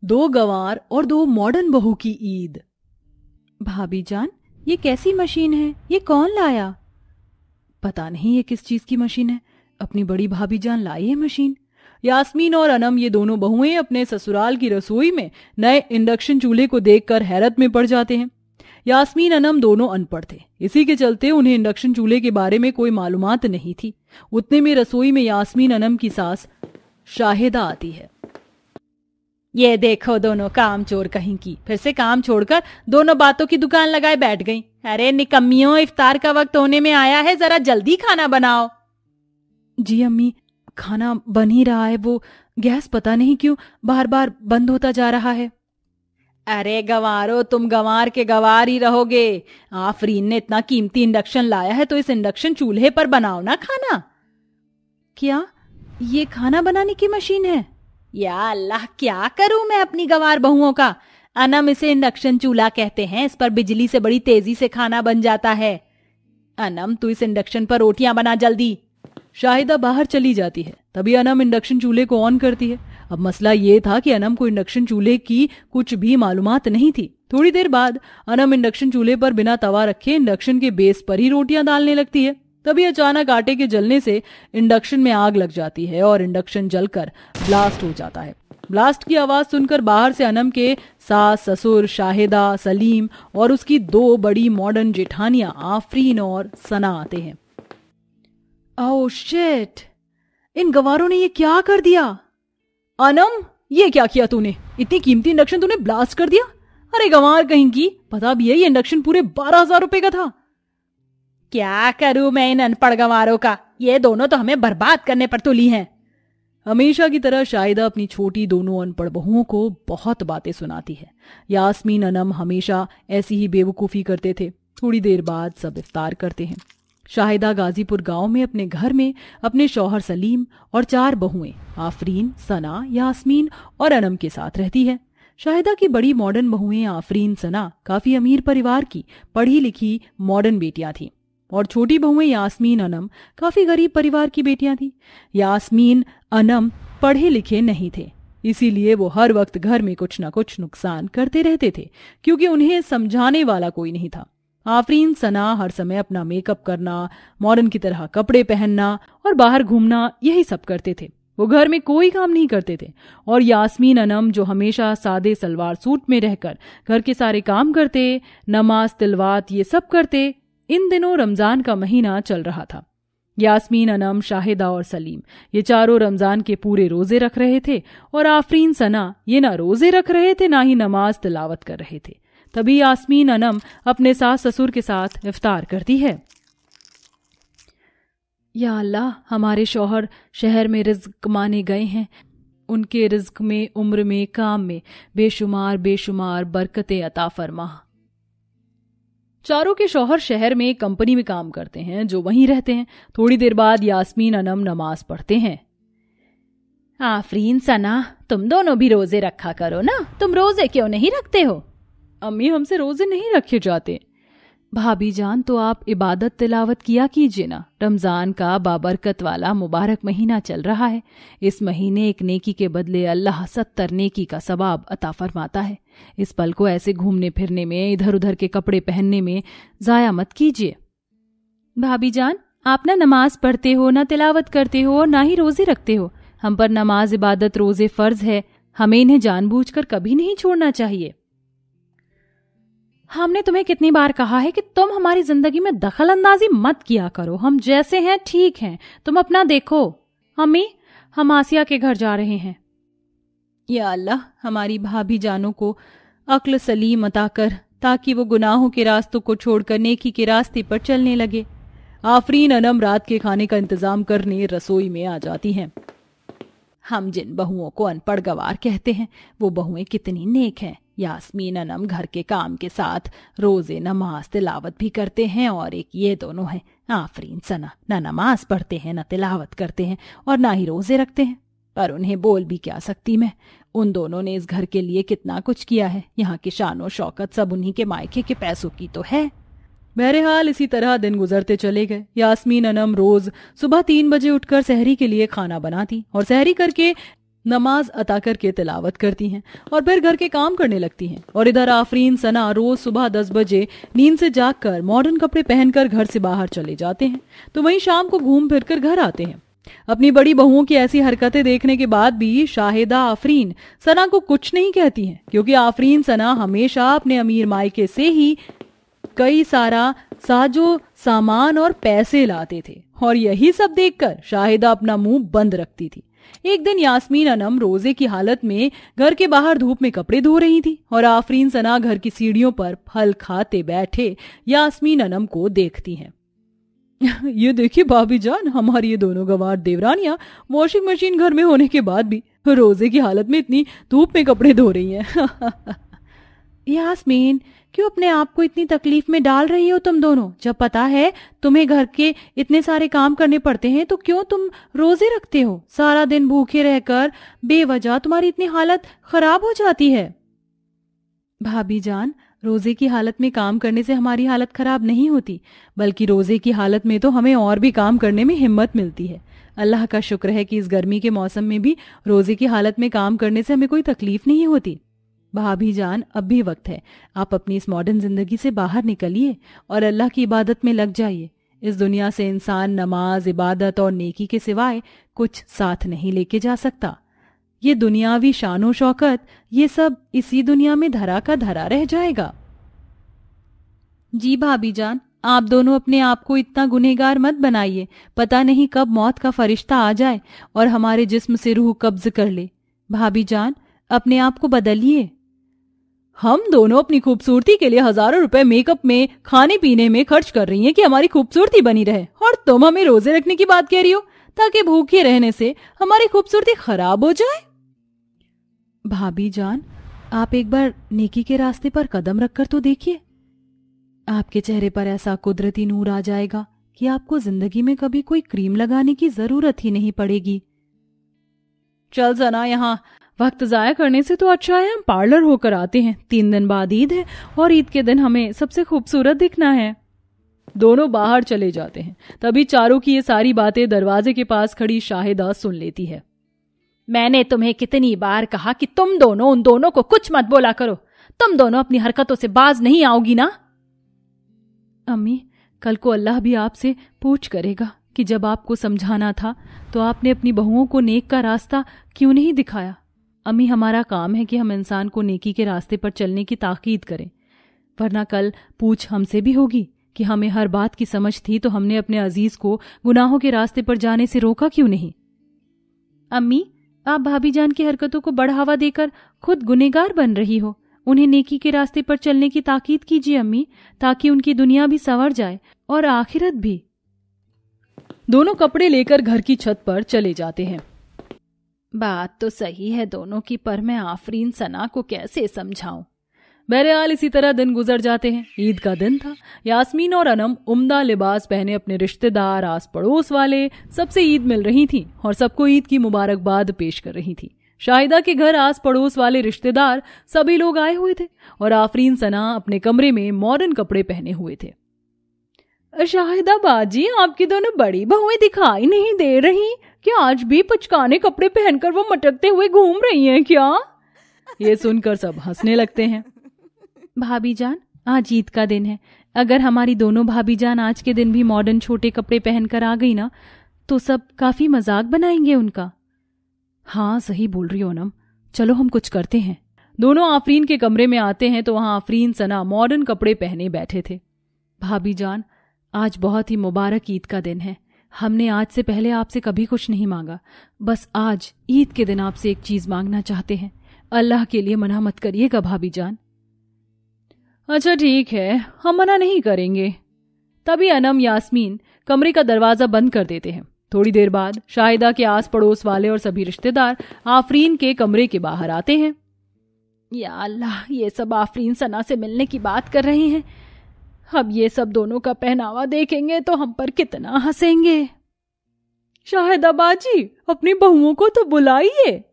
दो गंवार और दो मॉडर्न बहू की ईद। भाभी जान, ये कैसी मशीन है? ये कौन लाया? पता नहीं ये किस चीज की मशीन है। अपनी बड़ी भाभी जान लाई है मशीन। यास्मीन और अनम ये दोनों बहुएं अपने ससुराल की रसोई में नए इंडक्शन चूल्हे को देखकर हैरत में पड़ जाते हैं। यास्मीन अनम दोनों अनपढ़ थे, इसी के चलते उन्हें इंडक्शन चूल्हे के बारे में कोई मालूमात नहीं थी। उतने में रसोई में यास्मीन अनम की सास शाहिदा आती है। ये देखो दोनों काम चोर कहीं की, फिर से काम छोड़कर दोनों बातों की दुकान लगाए बैठ गईं। अरे निकम्मियों, इफ्तार का वक्त होने में आया है, जरा जल्दी खाना बनाओ। जी अम्मी, खाना बन ही रहा है, वो गैस पता नहीं क्यों बार बार बंद होता जा रहा है। अरे गंवारो, तुम गंवार के गंवार ही रहोगे। आफरीन ने इतना कीमती इंडक्शन लाया है तो इस इंडक्शन चूल्हे पर बनाओ ना खाना। क्या ये खाना बनाने की मशीन है? या अल्लाह, क्या करूं मैं अपनी गंवार बहुओं का। अनम, इसे इंडक्शन चूल्हा कहते हैं, इस पर बिजली से बड़ी तेजी से खाना बन जाता है। अनम, तू इस इंडक्शन पर रोटियां बना जल्दी। शाहिदा बाहर चली जाती है। तभी अनम इंडक्शन चूल्हे को ऑन करती है। अब मसला ये था कि अनम को इंडक्शन चूल्हे की कुछ भी मालूमात नहीं थी। थोड़ी देर बाद अनम इंडक्शन चूल्हे पर बिना तवा रखे इंडक्शन के बेस पर ही रोटियां डालने लगती है। तभी अचानक आटे के जलने से इंडक्शन में आग लग जाती है और इंडक्शन जलकर ब्लास्ट हो जाता है। ब्लास्ट की आवाज सुनकर बाहर से अनम के सास ससुर, शाहिदा, सलीम और उसकी दो बड़ी मॉडर्न जेठानियां आफरीन और सना आते हैं। ओह शिट, इन गवारों ने ये क्या कर दिया? अनम, ये क्या किया तूने? इतनी कीमती इंडक्शन तूने ब्लास्ट कर दिया? अरे गंवार कहीं की, पता भी है ये इंडक्शन पूरे 12,000 रुपए का था। क्या करूं मैं इन अनपढ़ गंवारों का, ये दोनों तो हमें बर्बाद करने पर तुली हैं। हमेशा की तरह शाहिदा अपनी छोटी दोनों अनपढ़ बहुओं को बहुत बातें सुनाती है। यास्मीन अनम हमेशा ऐसी ही बेवकूफ़ी करते थे। थोड़ी देर बाद सब इफ्तार करते हैं। शाहिदा गाजीपुर गांव में अपने घर में अपने शौहर सलीम और 4 बहुएं आफरीन, सना, यास्मीन और अनम के साथ रहती है। शाहिदा की बड़ी मॉडर्न बहुएं आफरीन, सना काफी अमीर परिवार की पढ़ी लिखी मॉडर्न बेटियां थीं और छोटी बहुएं यास्मीन, अनम काफी गरीब परिवार की बेटियां थीं। यास्मीन, अनम पढ़े लिखे नहीं थे, इसीलिए वो हर वक्त घर में कुछ न कुछ नुकसान करते रहते थे क्योंकि उन्हें समझाने वाला कोई नहीं था। आफरीन, सना हर समय अपना मेकअप करना, मॉडर्न की तरह कपड़े पहनना और बाहर घूमना, यही सब करते थे। वो घर में कोई काम नहीं करते थे। और यास्मीन, अनम जो हमेशा सादे सलवार सूट में रहकर घर के सारे काम करते, नमाज तिलवात ये सब करते। इन दिनों रमजान का महीना चल रहा था। यास्मीन, अनम, शाहिदा और सलीम ये चारों रमजान के पूरे रोजे रख रहे थे और आफरीन, सना ये ना रोजे रख रहे थे ना ही नमाज तिलावत कर रहे थे। तभी यास्मीन अनम अपने सास ससुर के साथ इफ्तार करती है। या अल्लाह, हमारे शौहर शहर में रिज्क कमाने गए हैं, उनके रिज्क में, उम्र में, काम में बेशुमार बेशुमार बरकतें अता फरमा। चारों के शौहर शहर में कंपनी में काम करते हैं जो वहीं रहते हैं। थोड़ी देर बाद यास्मीन अनम नमाज पढ़ते हैं। आफरीन, सना तुम दोनों भी रोजे रखा करो ना, तुम रोजे क्यों नहीं रखते हो? अम्मी, हमसे रोजे नहीं रखे जाते। भाभी जान, तो आप इबादत तिलावत किया कीजिए ना। रमजान का बाबरकत वाला मुबारक महीना चल रहा है। इस महीने एक नेकी के बदले अल्लाह 70 नेकी का सवाब अता फरमाता है। इस पल को ऐसे घूमने फिरने में, इधर उधर के कपड़े पहनने में जाया मत कीजिए। भाभी जान, आप ना नमाज पढ़ते हो, ना तिलावत करते हो और ना ही रोजे रखते हो। हम पर नमाज, इबादत, रोजे फर्ज है, हमें इन्हें जानबूझकर कभी नहीं छोड़ना चाहिए। हमने तुम्हें कितनी बार कहा है कि तुम हमारी जिंदगी में दखल अंदाजी मत किया करो। हम जैसे हैं ठीक हैं, तुम अपना देखो। अम्मी, हम आसिया के घर जा रहे हैं। या अल्लाह, हमारी भाभी जानों को अक्ल सलीम अता कर ताकि वो गुनाहों के रास्तों को छोड़कर नेकी के रास्ते पर चलने लगे। आफरीन अनम रात के खाने का इंतजाम करने रसोई में आ जाती हैं। हम जिन बहुओं को अनपढ़ गवार कहते हैं वो बहुएं कितनी नेक हैं। यास्मीन अनम घर के काम के साथ रोजे, नमाज, तिलावत भी करते हैं और एक ये दोनों हैं आफरीन, सना, ना नमाज पढ़ते हैं, ना तिलावत करते हैं और ना ही रोजे रखते हैं। पर उन्हें बोल भी क्या सकती मैं। उन दोनों ने इस घर के लिए कितना कुछ किया है। यहाँ की शान शौकत सब उन्हीं के मायके के पैसों की तो है। बहरहाल इसी तरह दिन गुजरते चले गए। यास्मीन अनम रोज सुबह 3 बजे उठकर सहरी के लिए खाना बनाती और सहरी करके नमाज अता करके तिलावत करती हैं और फिर घर के काम करने लगती हैं। और इधर आफरीन सना रोज सुबह 10 बजे नींद से जागकर मॉडर्न कपड़े पहनकर घर से बाहर चले जाते हैं, तो वहीं शाम को घूम फिर कर घर आते हैं। अपनी बड़ी बहुओं की ऐसी हरकतें देखने के बाद भी शाहिदा आफरीन सना को कुछ नहीं कहती हैं, क्योंकि आफरीन सना हमेशा अपने अमीर मायके से ही कई सारा साजो सामान और पैसे लाते थे, और यही सब देखकर शाहिदा अपना मुंह बंद रखती थी। एक दिन यास्मीन अनम रोजे की हालत में घर के बाहर धूप में कपड़े धो रही थी और आफरीन सना घर की सीढ़ियों पर फल खाते बैठे यास्मीन अनम को देखती हैं। ये देखिए भाभी जान, हमारी ये दोनों गंवार देवरानियां वॉशिंग मशीन घर में होने के बाद भी रोजे की हालत में इतनी धूप में कपड़े धो रही हैं। यास्मीन, क्यों अपने आप को इतनी तकलीफ में डाल रही हो तुम दोनों? जब पता है तुम्हें घर के इतने सारे काम करने पड़ते हैं तो क्यों तुम रोजे रखते हो? सारा दिन भूखे रहकर बेवजह तुम्हारी इतनी हालत खराब हो जाती है। भाभी जान, रोजे की हालत में काम करने से हमारी हालत खराब नहीं होती, बल्कि रोजे की हालत में तो हमें और भी काम करने में हिम्मत मिलती है। अल्लाह का शुक्र है कि इस गर्मी के मौसम में भी रोजे की हालत में काम करने से हमें कोई तकलीफ नहीं होती। भाभी जान, अब भी वक्त है, आप अपनी इस मॉडर्न जिंदगी से बाहर निकलिए और अल्लाह की इबादत में लग जाइए। इस दुनिया से इंसान नमाज, इबादत और नेकी के सिवाय कुछ साथ नहीं लेके जा सकता। ये दुनियावी शानो शौकत, ये सब इसी दुनिया में धरा का धरा रह जाएगा। जी भाभी जान, आप दोनों अपने आप को इतना गुनहगार मत बनाइए। पता नहीं कब मौत का फरिश्ता आ जाए और हमारे जिस्म से रूह कब्ज कर ले। भाभी जान, अपने आप को बदलिए। हम दोनों अपनी खूबसूरती के लिए हजारों रुपए मेकअप में, खाने पीने में खर्च कर रही हैं कि हमारी खूबसूरती बनी रहे, और तुम हमें रोजे रखने की बात कह रही हो ताकि भूखे रहने से हमारी खूबसूरती खराब हो जाए। भाभी जान, आप एक बार नेकी के रास्ते पर कदम रखकर तो देखिए। आपके चेहरे पर ऐसा कुदरती नूर आ जाएगा कि आपको जिंदगी में कभी कोई क्रीम लगाने की जरूरत ही नहीं पड़ेगी। चल सना, यहाँ वक्त जाया करने से तो अच्छा है हम पार्लर होकर आते हैं। 3 दिन बाद ईद है और ईद के दिन हमें सबसे खूबसूरत दिखना है। दोनों बाहर चले जाते हैं। तभी चारों की ये सारी बातें दरवाजे के पास खड़ी शाहिदा सुन लेती है। मैंने तुम्हें कितनी बार कहा कि तुम दोनों उन दोनों को कुछ मत बोला करो। तुम दोनों अपनी हरकतों से बाज नहीं आओगी ना? अम्मी, कल को अल्लाह भी आपसे पूछ करेगा कि जब आपको समझाना था तो आपने अपनी बहुओं को नेक का रास्ता क्यों नहीं दिखाया। अम्मी, हमारा काम है कि हम इंसान को नेकी के रास्ते पर चलने की ताकीद करें, वरना कल पूछ हमसे भी होगी कि हमें हर बात की समझ थी तो हमने अपने अजीज को गुनाहों के रास्ते पर जाने से रोका क्यों नहीं। अम्मी, आप भाभी जान की हरकतों को बढ़ावा देकर खुद गुनहगार बन रही हो। उन्हें नेकी के रास्ते पर चलने की ताकीद कीजिए अम्मी, ताकि उनकी दुनिया भी संवर जाए और आखिरत भी। दोनों कपड़े लेकर घर की छत पर चले जाते हैं। बात तो सही है दोनों की, पर मैं आफरीन सना को कैसे समझाऊं। बहरहाल इसी तरह दिन गुजर जाते हैं। ईद का दिन था। यास्मीन और अनम उम्दा लिबास पहने अपने रिश्तेदार, आस पड़ोस वाले सबसे ईद मिल रही थी और सबको ईद की मुबारकबाद पेश कर रही थी। शाहिदा के घर आस पड़ोस वाले रिश्तेदार सभी लोग आए हुए थे और आफरीन सना अपने कमरे में मॉडर्न कपड़े पहने हुए थे। शाहिदा बाजी, आपकी दोनों बड़ी बहुएं दिखाई नहीं दे रही क्या? आज भी पुचकाने कपड़े पहनकर वो मटकते हुए घूम रही हैं क्या? ये सुनकर सब हंसने लगते हैं। भाभी जान, आज ईद का दिन है। अगर हमारी दोनों भाभी जान आज के दिन भी मॉडर्न छोटे कपड़े पहनकर आ गई ना, तो सब काफी मजाक बनाएंगे उनका। हाँ, सही बोल रही हो अनम, चलो हम कुछ करते हैं। दोनों आफरीन के कमरे में आते हैं तो वहां आफरीन सना मॉडर्न कपड़े पहने बैठे थे। भाभी जान, आज बहुत ही मुबारक ईद का दिन है। हमने आज से पहले आपसे कभी कुछ नहीं मांगा, बस आज ईद के दिन आपसे एक चीज मांगना चाहते हैं। अल्लाह के लिए मना मत करिएगा भाभी जान। अच्छा ठीक है, हम मना नहीं करेंगे। तभी अनम यास्मीन कमरे का दरवाजा बंद कर देते हैं। थोड़ी देर बाद शाहिदा के आस पड़ोस वाले और सभी रिश्तेदार आफरीन के कमरे के बाहर आते हैं। या अल्लाह, ये सब आफरीन सना से मिलने की बात कर रहे हैं। अब ये सब दोनों का पहनावा देखेंगे तो हम पर कितना हंसेंगे। शाहिदा बाजी, अपनी बहुओं को तो बुलाइए।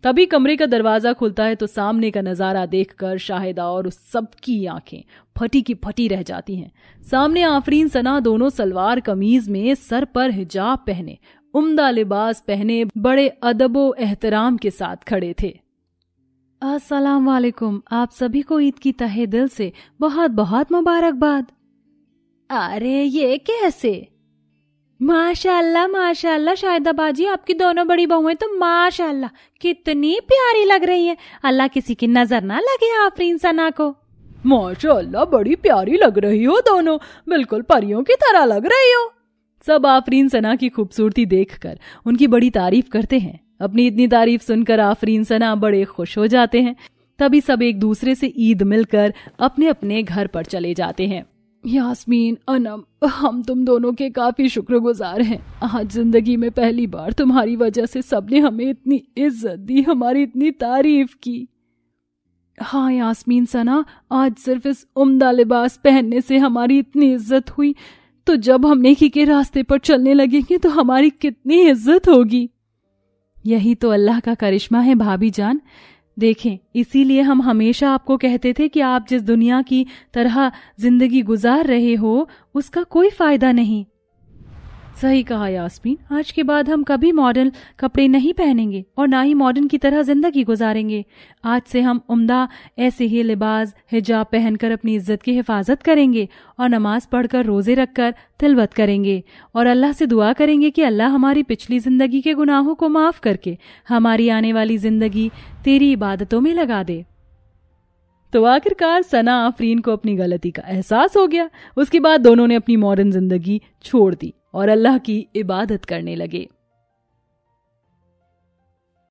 तभी कमरे का दरवाजा खुलता है तो सामने का नजारा देखकर शाहिदा और उस सब की आंखें फटी की फटी रह जाती हैं। सामने आफरीन सना दोनों सलवार कमीज में, सर पर हिजाब पहने उम्दा लिबास पहने बड़े अदबो एहतराम के साथ खड़े थे। अस्सलाम वालेकुम, आप सभी को ईद की तहे दिल से बहुत बहुत मुबारकबाद। अरे ये कैसे? माशाल्लाह माशाल्लाह शाहिदा बाजी, आपकी दोनों बड़ी बहुएं तो माशाल्लाह कितनी प्यारी लग रही हैं। अल्लाह किसी की नजर ना लगे आफरीन सना को। माशाल्लाह बड़ी प्यारी लग रही हो दोनों, बिल्कुल परियों की तरह लग रही हो। सब आफरीन सना की खूबसूरती देखकर उनकी बड़ी तारीफ करते हैं। अपनी इतनी तारीफ सुनकर आफरीन सना बड़े खुश हो जाते हैं। तभी सब एक दूसरे से ईद मिलकर अपने अपने घर पर चले जाते हैं। यास्मीन, अनम, हम तुम दोनों के काफी शुक्रगुजार हैं। आज जिंदगी में पहली बार तुम्हारी वजह से सबने हमें इतनी इज्जत दी, हमारी इतनी तारीफ की। हाँ यास्मीन सना, आज सिर्फ इस उम्दा लिबास पहनने से हमारी इतनी इज्जत हुई, तो जब हम नेकी के रास्ते पर चलने लगेंगे तो हमारी कितनी इज्जत होगी। यही तो अल्लाह का करिश्मा है भाभी जान। देखें, इसीलिए हम हमेशा आपको कहते थे कि आप जिस दुनिया की तरह जिंदगी गुजार रहे हो उसका कोई फायदा नहीं। सही कहा यास्मीन, आज के बाद हम कभी मॉडर्न कपड़े नहीं पहनेंगे और ना ही मॉडर्न की तरह जिंदगी गुजारेंगे। आज से हम उम्दा ऐसे ही लिबास हिजाब पहनकर अपनी इज्जत की हिफाजत करेंगे और नमाज पढ़कर रोजे रखकर तिलवत करेंगे और अल्लाह से दुआ करेंगे कि अल्लाह हमारी पिछली जिंदगी के गुनाहों को माफ करके हमारी आने वाली जिंदगी तेरी इबादतों में लगा दे। तो आखिरकार सना आफरीन को अपनी गलती का एहसास हो गया। उसके बाद दोनों ने अपनी मॉडर्न जिंदगी छोड़ दी और अल्लाह की इबादत करने लगे।